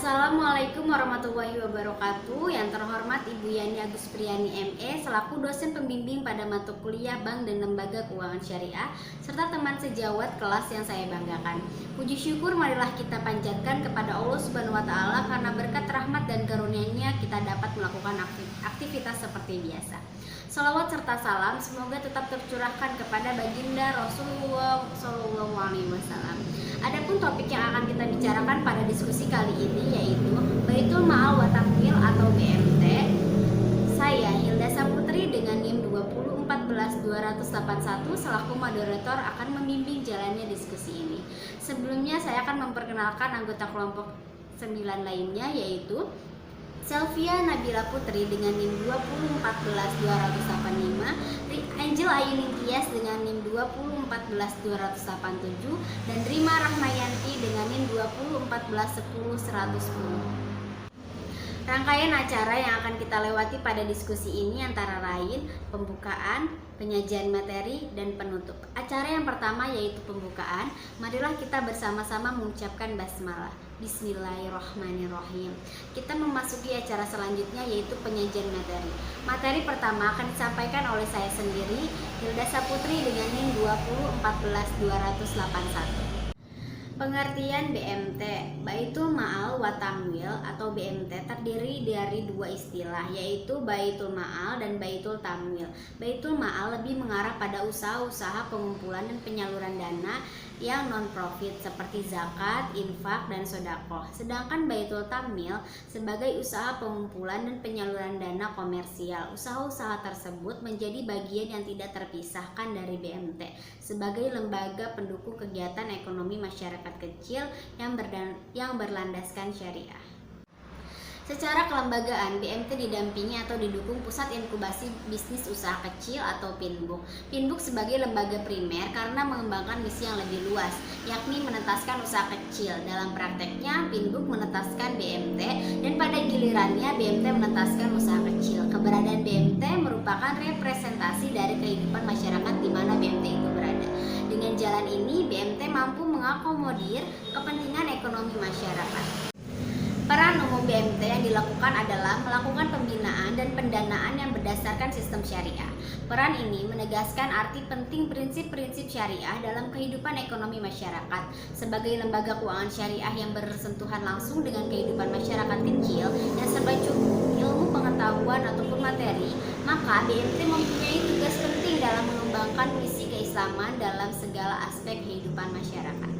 Assalamualaikum warahmatullahi wabarakatuh. Yang terhormat Ibu Yani Agus Priyani ME selaku dosen pembimbing pada mata kuliah Bank dan Lembaga Keuangan Syariah serta teman sejawat kelas yang saya banggakan. Puji syukur marilah kita panjatkan kepada Allah Subhanahu wa taala karena berkat rahmat dan karunia-Nya kita dapat melakukan aktivitas seperti biasa. Salawat serta salam semoga tetap tercurahkan kepada baginda Rasulullah Shallallahu Alaihi Wasallam. Adapun topik yang akan kita bicarakan pada diskusi kali ini yaitu Baitul Ma'al wa Tamwil atau BMT. Saya Hilda Saputri dengan NIM 2014281 selaku moderator akan membimbing jalannya diskusi ini. Sebelumnya saya akan memperkenalkan anggota kelompok 9 lainnya yaitu Selvia Nabila Putri dengan NIM 2014285, Angel Ayuning Tias dengan NIM 2014287, dan Rima Rahmayanti dengan NIM 201410110. Rangkaian acara yang akan kita lewati pada diskusi ini antara lain pembukaan, penyajian materi, dan penutup. Acara yang pertama yaitu pembukaan. Marilah kita bersama-sama mengucapkan basmalah. Bismillahirrahmanirrahim. Kita memasuki acara selanjutnya yaitu penyajian materi. Materi pertama akan disampaikan oleh saya sendiri, Hilda Saputri dengan NIM 2014281. Pengertian BMT, Baitul Ma'al wa Tamwil atau BMT terdiri dari dua istilah yaitu Baitul Ma'al dan Baitul Tamwil. Baitul Ma'al lebih mengarah pada usaha-usaha pengumpulan dan penyaluran dana yang non-profit seperti zakat, infak, dan sedekah. Sedangkan Baitul Tamwil sebagai usaha pengumpulan dan penyaluran dana komersial. Usaha-usaha tersebut menjadi bagian yang tidak terpisahkan dari BMT sebagai lembaga pendukung kegiatan ekonomi masyarakat kecil yang berlandaskan syariah. Secara kelembagaan, BMT didampingi atau didukung Pusat Inkubasi Bisnis Usaha Kecil atau PINBUK. PINBUK sebagai lembaga primer karena mengembangkan misi yang lebih luas, yakni menetaskan usaha kecil. Dalam prakteknya, PINBUK menetaskan BMT dan pada gilirannya BMT menetaskan usaha kecil. Keberadaan BMT merupakan representasi dari kehidupan masyarakat di mana BMT itu berada. Dengan jalan ini, BMT mampu mengakomodir kepentingan ekonomi masyarakat. Peran umum BMT yang dilakukan adalah melakukan pembinaan dan pendanaan yang berdasarkan sistem syariah. Peran ini menegaskan arti penting prinsip-prinsip syariah dalam kehidupan ekonomi masyarakat. Sebagai lembaga keuangan syariah yang bersentuhan langsung dengan kehidupan masyarakat kecil dan serba cukup ilmu pengetahuan ataupun materi, maka BMT mempunyai tugas penting dalam mengembangkan misi keislaman dalam segala aspek kehidupan masyarakat.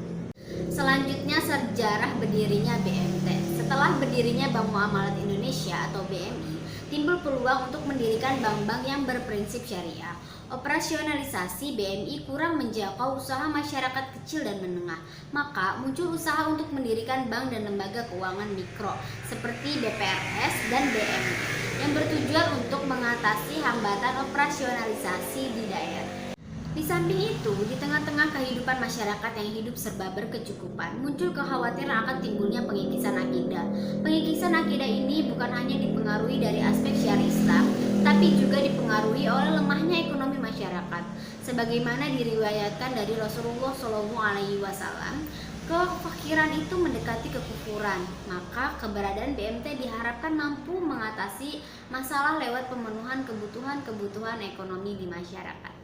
Selanjutnya, sejarah berdirinya BMT. Setelah berdirinya Bank Muamalat Indonesia atau BMI, timbul peluang untuk mendirikan bank-bank yang berprinsip syariah. Operasionalisasi BMI kurang menjangkau usaha masyarakat kecil dan menengah, maka muncul usaha untuk mendirikan bank dan lembaga keuangan mikro seperti BPRS dan BMI yang bertujuan untuk mengatasi hambatan operasionalisasi di daerah. Di samping itu, di tengah-tengah kehidupan masyarakat yang hidup serba berkecukupan, muncul kekhawatiran akan timbulnya pengikisan akidah. Pengikisan akidah ini bukan hanya dipengaruhi dari aspek syariah Islam, tapi juga dipengaruhi oleh lemahnya ekonomi masyarakat. Sebagaimana diriwayatkan dari Rasulullah Shallallahu Alaihi Wasallam, kefakiran itu mendekati kekufuran. Maka keberadaan BMT diharapkan mampu mengatasi masalah lewat pemenuhan kebutuhan ekonomi di masyarakat.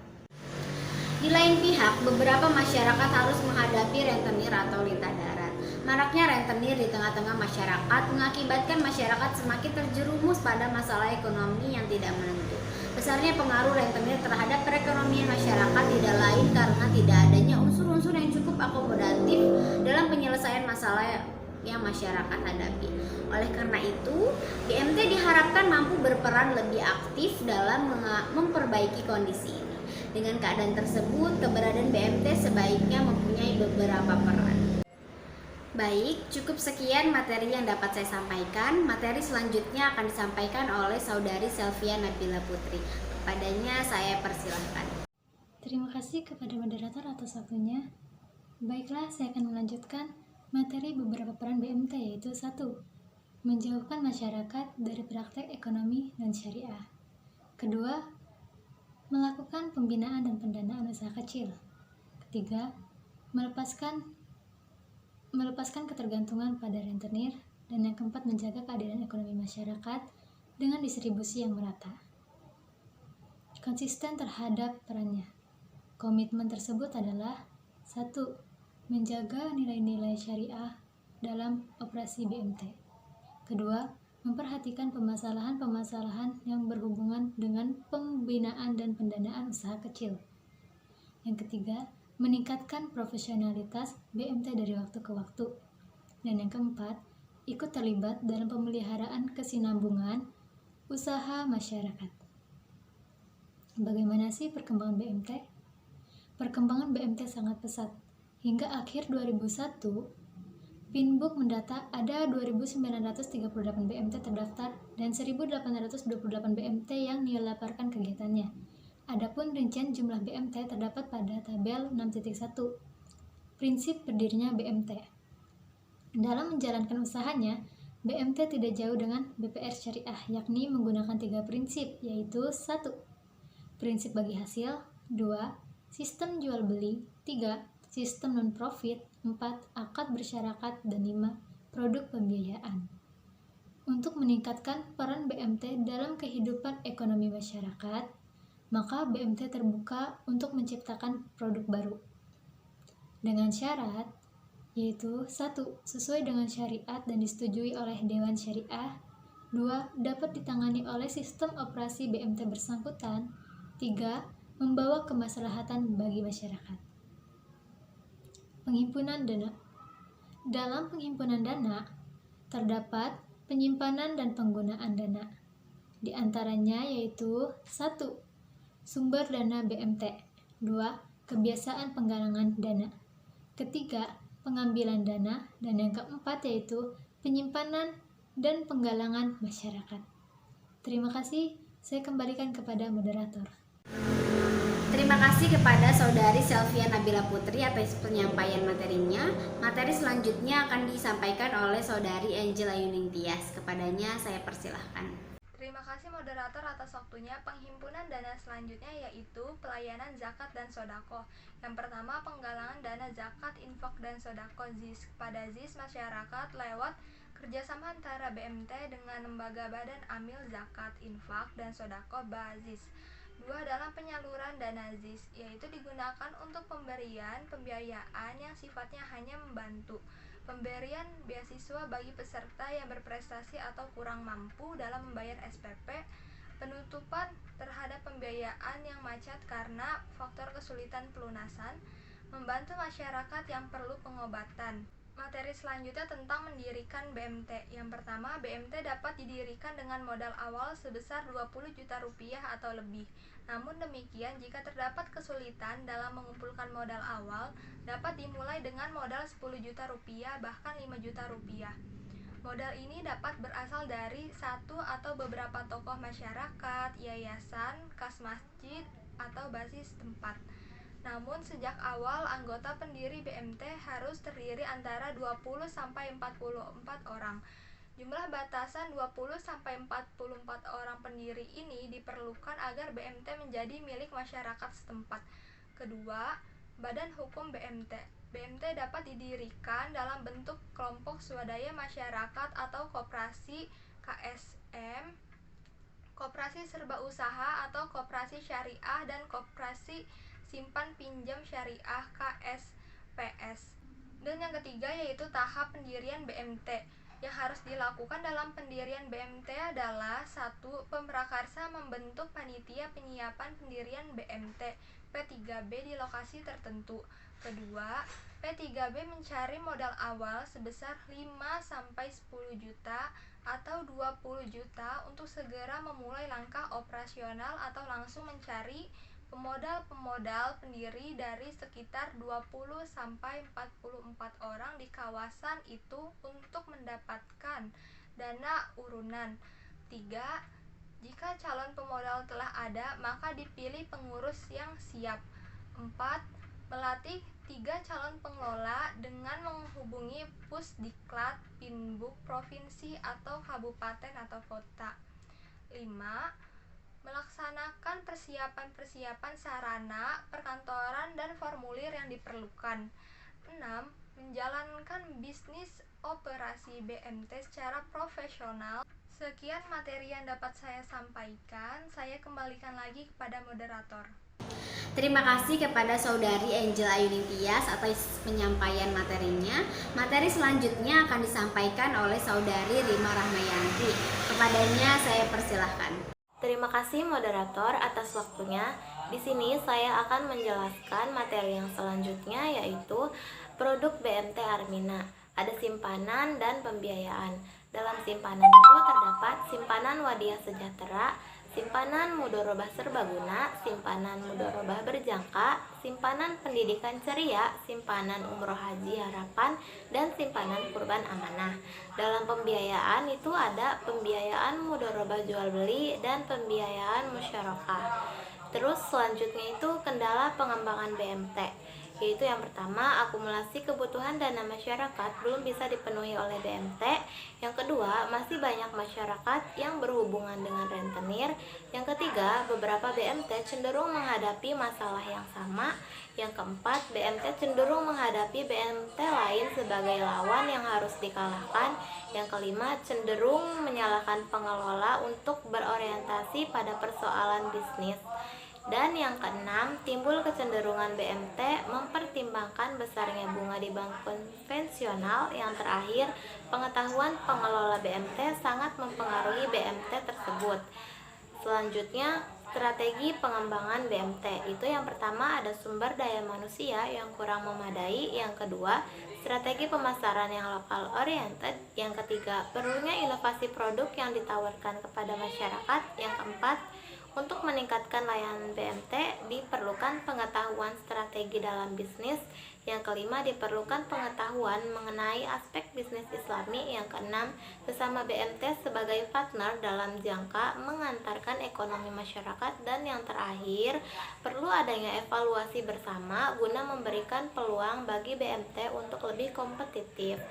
Di lain pihak, beberapa masyarakat harus menghadapi rentenir atau lintah darat. Maraknya rentenir di tengah-tengah masyarakat mengakibatkan masyarakat semakin terjerumus pada masalah ekonomi yang tidak menentu. Besarnya pengaruh rentenir terhadap perekonomian masyarakat tidak lain karena tidak adanya unsur-unsur yang cukup akomodatif dalam penyelesaian masalah yang masyarakat hadapi. Oleh karena itu, BMT diharapkan mampu berperan lebih aktif dalam memperbaiki kondisi ini. Dengan keadaan tersebut, keberadaan BMT sebaiknya mempunyai beberapa peran. Baik, cukup sekian materi yang dapat saya sampaikan. Materi selanjutnya akan disampaikan oleh saudari Selvia Nabila Putri. Kepadanya saya persilahkan. Terima kasih kepada moderator atas waktunya. Baiklah, saya akan melanjutkan materi beberapa peran BMT yaitu 1. Menjauhkan masyarakat dari praktek ekonomi dan syariah. Kedua, melakukan pembinaan dan pendanaan usaha kecil. Ketiga, melepaskan ketergantungan pada rentenir. Dan yang keempat, menjaga keadilan ekonomi masyarakat dengan distribusi yang merata. Konsisten terhadap perannya. Komitmen tersebut adalah 1. Menjaga nilai-nilai syariah dalam operasi BMT. Kedua, memperhatikan permasalahan-permasalahan yang berhubungan dengan pembinaan dan pendanaan usaha kecil. Yang ketiga, meningkatkan profesionalitas BMT dari waktu ke waktu. Dan yang keempat, ikut terlibat dalam pemeliharaan kesinambungan usaha masyarakat. Bagaimana sih perkembangan BMT? Perkembangan BMT sangat pesat. Hingga akhir 2001, Pinbook mendata ada 2.938 BMT terdaftar dan 1.828 BMT yang dilaporkan kegiatannya. Adapun rincian jumlah BMT terdapat pada tabel 6.1. Prinsip berdirinya BMT. Dalam menjalankan usahanya, BMT tidak jauh dengan BPR syariah, yakni menggunakan 3 prinsip, yaitu 1. Prinsip bagi hasil, 2. Sistem jual beli, 3. Sistem non-profit, 4. Akad bersyaраkat, dan 5. Produk pembiayaan. Untuk meningkatkan peran BMT dalam kehidupan ekonomi masyarakat, maka BMT terbuka untuk menciptakan produk baru. Dengan syarat, yaitu 1. Sesuai dengan syariat dan disetujui oleh Dewan Syariah. 2. Dapat ditangani oleh sistem operasi BMT bersangkutan. 3. Membawa kemaslahatan bagi masyarakat. Penghimpunan dana. Dalam penghimpunan dana, terdapat penyimpanan dan penggunaan dana. Di antaranya yaitu 1. Sumber dana BMT. 2. Kebiasaan penggalangan dana. Ketiga, pengambilan dana, dan yang keempat yaitu penyimpanan dan penggalangan masyarakat. Terima kasih, saya kembalikan kepada moderator. Terima kasih kepada Saudari Selvia Nabila Putri atas penyampaian materinya. Materi selanjutnya akan disampaikan oleh Saudari Angela Yuning Tias. Kepadanya saya persilahkan. Terima kasih moderator atas waktunya. Penghimpunan dana selanjutnya yaitu pelayanan zakat dan sodako. Yang pertama, penggalangan dana zakat, infak, dan sodako ZIS kepada ZIS masyarakat lewat kerjasama antara BMT dengan lembaga badan amil zakat, infak, dan sodako BAZIS. 2. Dalam penyaluran dana ZIS, yaitu digunakan untuk pemberian pembiayaan yang sifatnya hanya membantu. Pemberian beasiswa bagi peserta yang berprestasi atau kurang mampu dalam membayar SPP, penutupan terhadap pembiayaan yang macet karena faktor kesulitan pelunasan, membantu masyarakat yang perlu pengobatan. Materi selanjutnya tentang mendirikan BMT. Yang pertama, BMT dapat didirikan dengan modal awal sebesar 20 juta rupiah atau lebih. Namun demikian, jika terdapat kesulitan dalam mengumpulkan modal awal, dapat dimulai dengan modal 10 juta rupiah bahkan 5 juta rupiah. Modal ini dapat berasal dari satu atau beberapa tokoh masyarakat, yayasan, kas masjid, atau basis tempat. Namun sejak awal anggota pendiri BMT harus terdiri antara 20 sampai 44 orang. Jumlah batasan 20 sampai 44 orang pendiri ini diperlukan agar BMT menjadi milik masyarakat setempat. Kedua, badan hukum BMT. BMT dapat didirikan dalam bentuk kelompok swadaya masyarakat atau koperasi KSM, koperasi serba usaha atau koperasi syariah, dan koperasi simpan pinjam syariah KSPS. Dan yang ketiga yaitu tahap pendirian BMT. Yang harus dilakukan dalam pendirian BMT adalah 1. Pemrakarsa membentuk panitia penyiapan pendirian BMT P3B di lokasi tertentu. Kedua, P3B mencari modal awal sebesar 5-10 juta atau 20 juta untuk segera memulai langkah operasional atau langsung mencari pemodal pendiri dari sekitar 20-44 orang di kawasan itu untuk mendapatkan dana urunan. 3. Jika calon pemodal telah ada, maka dipilih pengurus yang siap. 4. Melatih 3 calon pengelola dengan menghubungi Pusdiklat, Pinbook, provinsi atau kabupaten atau kota. 5. Melaksanakan persiapan sarana, perkantoran, dan formulir yang diperlukan. 6. menjalankan bisnis operasi BMT secara profesional. Sekian materi yang dapat saya sampaikan. Saya kembalikan lagi kepada moderator. Terima kasih kepada Saudari Angel Ayuning Tias atas penyampaian materinya. Materi selanjutnya akan disampaikan oleh Saudari Rima Rahmayanti. Kepadanya saya persilahkan. Terima kasih moderator atas waktunya. Di sini saya akan menjelaskan materi yang selanjutnya, yaitu produk BMT Armina. Ada simpanan dan pembiayaan. Dalam simpanan itu terdapat simpanan Wadiah Sejahtera, simpanan Mudorobah Serbaguna, simpanan Mudorobah Berjangka, simpanan Pendidikan Ceria, simpanan Umroh Haji Harapan, dan simpanan Kurban Amanah. Dalam pembiayaan itu ada pembiayaan Mudorobah Jual Beli dan pembiayaan musyarakah. Terus selanjutnya itu kendala pengembangan BMT, yaitu yang pertama, akumulasi kebutuhan dana masyarakat belum bisa dipenuhi oleh BMT. Yang kedua, masih banyak masyarakat yang berhubungan dengan rentenir. Yang ketiga, beberapa BMT cenderung menghadapi masalah yang sama. Yang keempat, BMT cenderung menghadapi BMT lain sebagai lawan yang harus dikalahkan. Yang kelima, cenderung menyalahkan pengelola untuk berorientasi pada persoalan bisnis. Dan yang keenam, timbul kecenderungan BMT mempertimbangkan besarnya bunga di bank konvensional. Yang terakhir, pengetahuan pengelola BMT sangat mempengaruhi BMT tersebut. Selanjutnya, strategi pengembangan BMT. Itu yang pertama, ada sumber daya manusia yang kurang memadai. Yang kedua, strategi pemasaran yang lokal oriented. Yang ketiga, perlunya inovasi produk yang ditawarkan kepada masyarakat. Yang keempat, untuk meningkatkan layanan BMT diperlukan pengetahuan strategi dalam bisnis. Yang kelima, diperlukan pengetahuan mengenai aspek bisnis Islami. Yang keenam, bersama BMT sebagai partner dalam jangka mengantarkan ekonomi masyarakat. Dan yang terakhir, perlu adanya evaluasi bersama guna memberikan peluang bagi BMT untuk lebih kompetitif.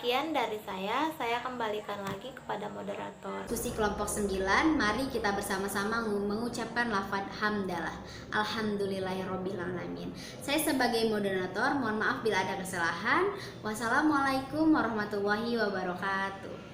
Sekian dari saya kembalikan lagi kepada moderator. Diskusi kelompok 9, mari kita bersama-sama mengucapkan lafaz hamdalah. Alhamdulillahirrabbilalamin. Saya sebagai moderator, mohon maaf bila ada kesalahan. Wassalamualaikum warahmatullahi wabarakatuh.